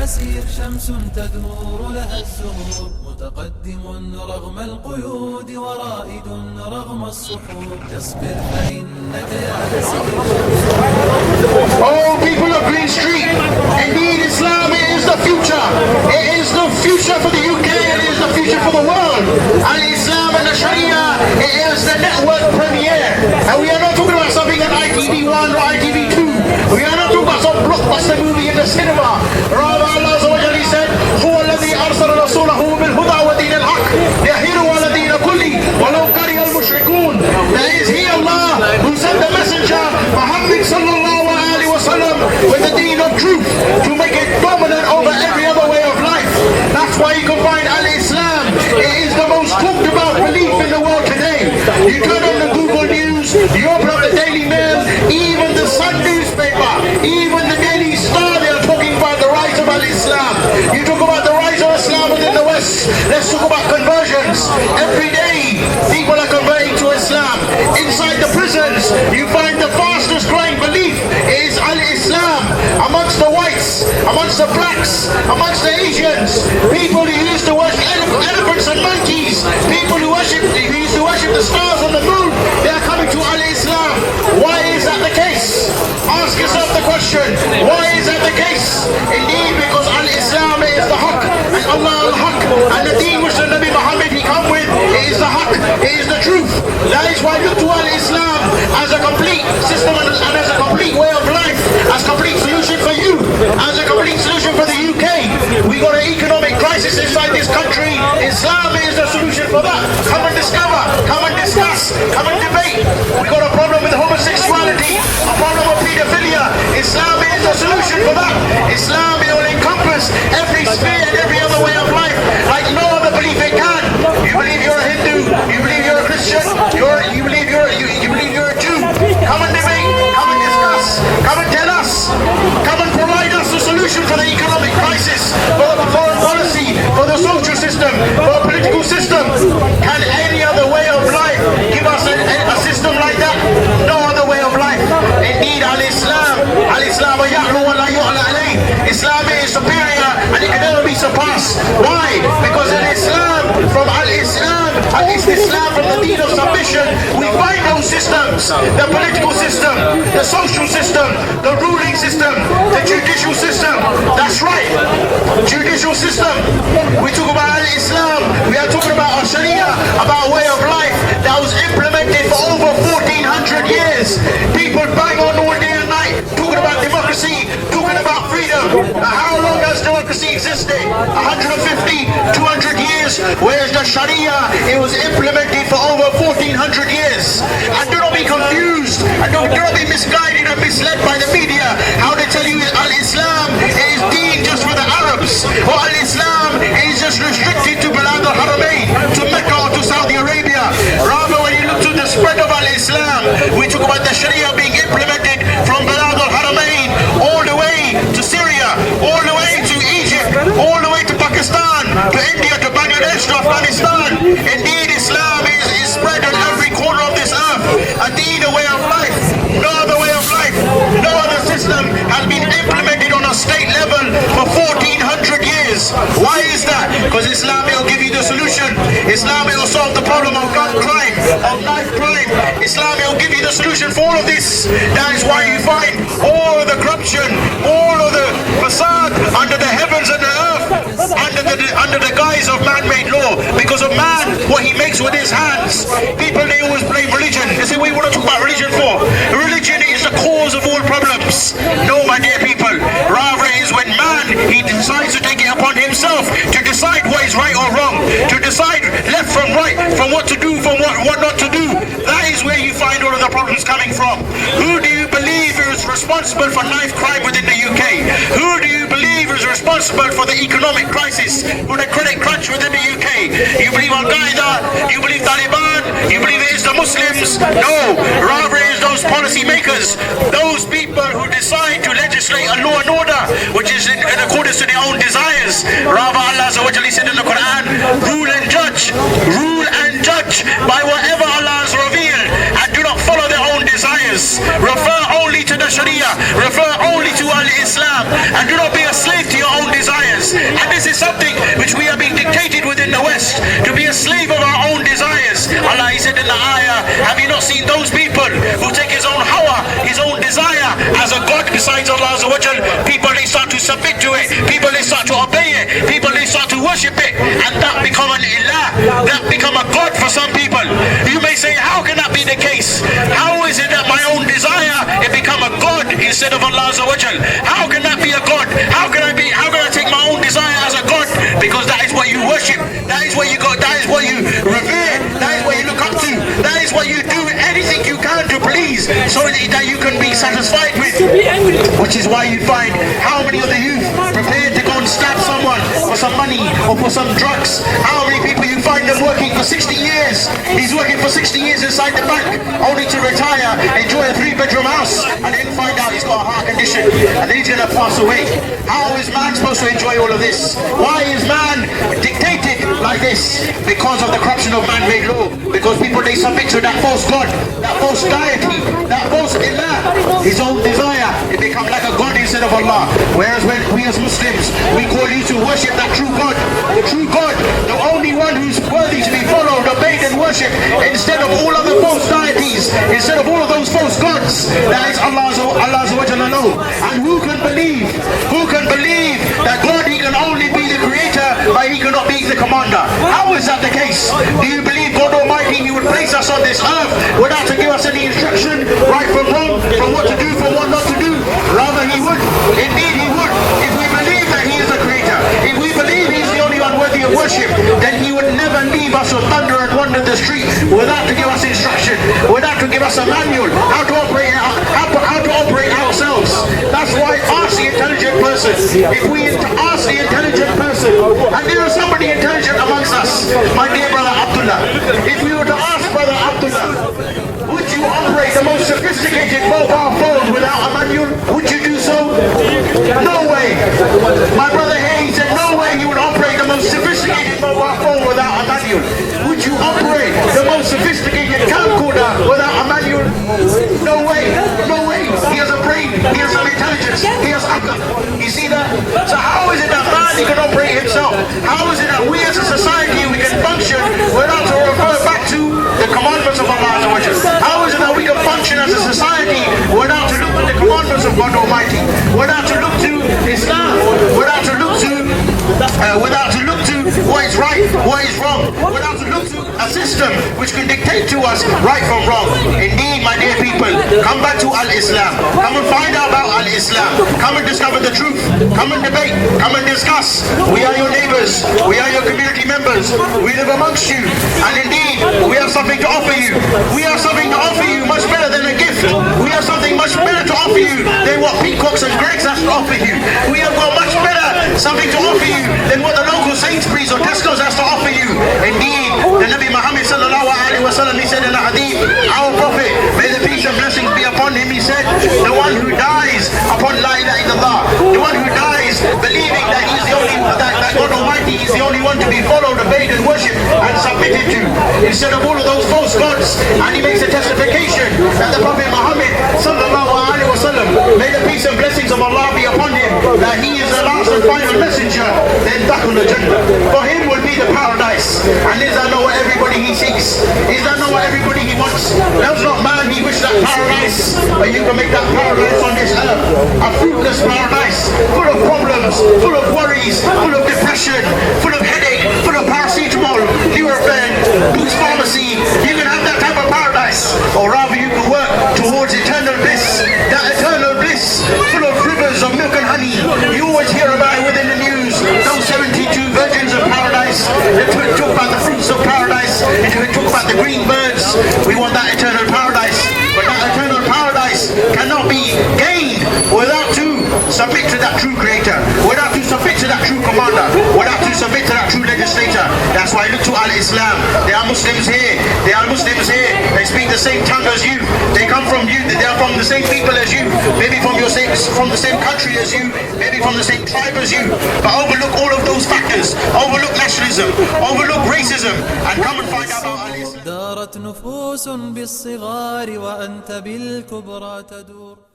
المسير شمس تدور لها الزهور، متقدم رغم القيود ورائد رغم الصخور، اصبر فإنك يا مسير. Oh, people of Green Street, indeed Islam is the future. It is the future for the UK, it is the future for the world. And Islam and the Sharia, it is the network premiere. And we are not talking about something on ITV1 or ITV2. We are not talking about some blockbuster movie in the cinema. Rather, Allah said, هو الذي أرسل رسوله بالهدى ودين الحق ليظهره على الدين كله ولو كره المشركون. That is He, Allah, who sent the messenger Muhammad sallallahu alaihi wasallam with the deen of truth to make it dominant over every other way of life. That's why you can find Al-Islam. It is the most talked about belief in the world today. You turn on the Google News, you open up the Daily Mail, even the Sun newspaper, even the Daily Star, they are talking about the rise of Al-Islam. You talk about the rise of Islam within the West. Let's talk about conversions. Every day, people are converting to Islam. Inside the prisons, you find the fastest growing belief is Al-Islam. Amongst the whites, amongst the blacks, amongst the Asians, people who used to worship elephants and monkeys, people who used to worship the stars on the moon, they are coming to Al-Islam. Why is that the case? Ask yourself the question, why is that the case? Indeed, because Al-Islam is the haqq, and Allah al-haqq, and the deen which the Nabi Muhammad he come with, it is the haqq, it is the truth. That is why look to Al-Islam as a complete system and as a complete way of life, as a complete solution for you, as a complete solution for the UK. We got an economic crisis inside this country. Islam is the solution for that. Come and discover, come and discuss, come and debate. We got a problem with homosexuality, a problem with pedophilia. Islam is the solution for that. Islam will encompass every sphere and every other way of life like no other belief it can. You believe you're a Hindu, you believe you're a Christian, you believe you're a Jew. Come and debate, come and discuss, come and tell us, come and provide us a solution for the economic crisis, for the foreign policy, for the social system, for the political system. Can any other way of life give us a system like that? No other way of life. Indeed, Al-Islam ya'lu wa la yu'la alayh. Islam is superior and it can never be surpassed. Why? Because in Islam, from Al-Islam, Al-Islam from the deen of submission, we find those systems, the political system, the social system, the ruling system, the judicial system. That's right, judicial system. We talk about Al-Islam, we are talking about our Sharia, about a way of life that was implemented for over 1400 years. People bang on all day and night, talking about democracy, talking about freedom. How long has democracy existed? 150, 200 years, whereas the Sharia, it was implemented for over 1400 years. And do not be confused, and do not be misguided and misled by the media, how they tell you Al-Islam is deen just for the Arabs, or Al-Islam is just restricted to Bilad al-Haramain, to Mecca or to Saudi Arabia. Rather, when you look to the spread of Al-Islam, we talk about the Sharia being implemented from Bilad al-Haramain all the way to Syria, all the way to Egypt, all the way to Pakistan, to India, to Bangladesh, to Afghanistan. Indeed, Islam is spread on every corner of this earth. A deen, a way of life, no other way of life, no other system has been implemented on a state level for 1400 years. Why is that? Because Islam will give you the solution. Islam will solve the problem of gun crime, of knife crime. Islam will give you the solution for all of this. That is why you find all of the corruption, all of the facade under the heavens and the earth, under the guise of man-made law. Because of man, what he makes with his hands. People, they always blame religion. They say, what do you want to talk about religion for? Religion is the cause of all problems. No, my dear people. Rather, it is when man, he decides to take it upon himself to decide what is right or wrong, to decide left from right, from what to do, from what not to do. That is where you find all of the problems coming from. Who do you believe is responsible for knife crime within the UK? Who do you believe is responsible for the economic crisis, for the credit crunch within the UK? You believe Al-Qaeda? You believe Taliban? You believe it is the Muslims? No, rather it is those policy makers, those people who decide to legislate a law and order which is in accordance to their own desires. Rather, Allah said in the Quran, rule and judge by whatever Allah has revealed, and do not follow their own desires. Refer only to the Sharia, refer only to Al-Islam, and do not be a slave to your own desires. Allah Azza wa Jal, people they start to submit to it, people they start to obey it, people they start to worship it, and that become an ilah, that become a god for some people. You may say, how can that be the case? How is it that my own desire it become a god instead of Allah Azza wa Jal? How can that be a god? How can I take my own desire as a god? Because that is what you worship, that is what you got, that is what you revere, that is what you look up to, that is what you do anything you can to please, so that you can be satisfied with. Which is why you find how many of the youth prepared to go and stab someone for some money or for some drugs. How many people you find them working for 60 years. He's working for 60 years inside the bank, only to retire, enjoy a 3-bedroom house, and then find out he's got a heart condition, and then he's going to pass away. How is man supposed to enjoy all of this? Why is man dictated like this? Because of the corruption of man-made law. Because people, they submit to that false god, that false deity, that false ilah, his own desire. It becomes like a god instead of Allah. Whereas when we as Muslims, we call you to worship that true God, the true God, the only one who's worthy to be followed, obeyed and worshipped, instead of all other false deities, instead of all of those false gods. That is Allah's alone. And who can believe that God, he can only be the creator, but he cannot be the commander? How is that the case? Do you believe God Almighty, he would place us on this earth without to give us any instruction, right from wrong, from what to do, from what not to do? Rather he would, indeed he would. If we believe that he is the creator, if we believe he's the only one worthy of worship, then he would never leave us to thunder and wander the street without to give us instruction, without to give us a manual, how to operate ourselves. That's why ask the intelligent person. If we ask the intelligent person, and there is somebody intelligent amongst us, my dear brother Abdullah, if we were to ask brother Abdullah, would you operate the most sophisticated mobile phone without a manual? Would you do so? No way. My brother here, he said no way he would operate the most sophisticated mobile phone without a manual. Would you operate the most sophisticated camcorder without a manual? No way. No way. He has a brain. He has some intelligence. He has akal. You see that? So how is it that man, he can operate himself? How is it that we as a society, we can function without to refer back to the commandments of Allah? How is it that we can function as a society without to look at the commandments of God Almighty, without to look to Islam, without to look to what is right, what is wrong, without to look to a system which can dictate to us right from wrong? Indeed, my dear people, come back to Al-Islam. Come and find out about Al-Islam. Come and discover the truth. Come and debate. Come and discuss. We are your neighbors. We are your community members. We live amongst you. And indeed, we have something to offer you. We have something to offer you much better than a gift. We have something much better to offer you than what Peacocks and Greggs has to offer you. We have got much better something to offer you than what the local Sainsbury's or Tesco's has to offer you. Indeed, the Nabi Muhammad sallallahu alaihi wasallam, he said in a hadith, our Prophet, may the peace and blessings be upon him, he said, the one who dies upon La ilaha illallah, the one who dies believing that he's the only, that God Almighty is the only one to be followed, obeyed and worshipped and submitted to, instead of all of those false gods. And he makes a testification that the Prophet Muhammad sallallahu alaihi wasallam, may the peace and blessings of Allah be upon him, that he is the last and final messenger, then Dakhul Jannah. For him will be the paradise. And is that not what everybody he seeks? Is that not what everybody he wants? Does not man he wish that paradise? But you can make that paradise on this earth a fruitless paradise, full of problems, full of worries, full of depression, full of headache, full of paracetamol, Nurofen, Boots Pharmacy. You can have that type of paradise. Or rather you can work towards eternal bliss, that eternal bliss, full of rivers of milk and honey. You always hear about it within the news, those 72 virgins of paradise. They talk about the fruits of paradise, they talk about the green birds. We want that eternal paradise, but that eternal paradise cannot be gained without to submit to that true creator, without to submit to that true commander, without to submit to that true legislator. That's why I look to Al-Islam. There are Muslims here, they speak the same tongue as you, they come from you, they are from the same people as you, maybe from the same country as you, maybe from the same tribe as you, but overlook all of those factors, overlook nationalism, overlook racism, and come and find out about Al-Islam. دارت نفوس بالصغار وأنت بالكبرى تدور.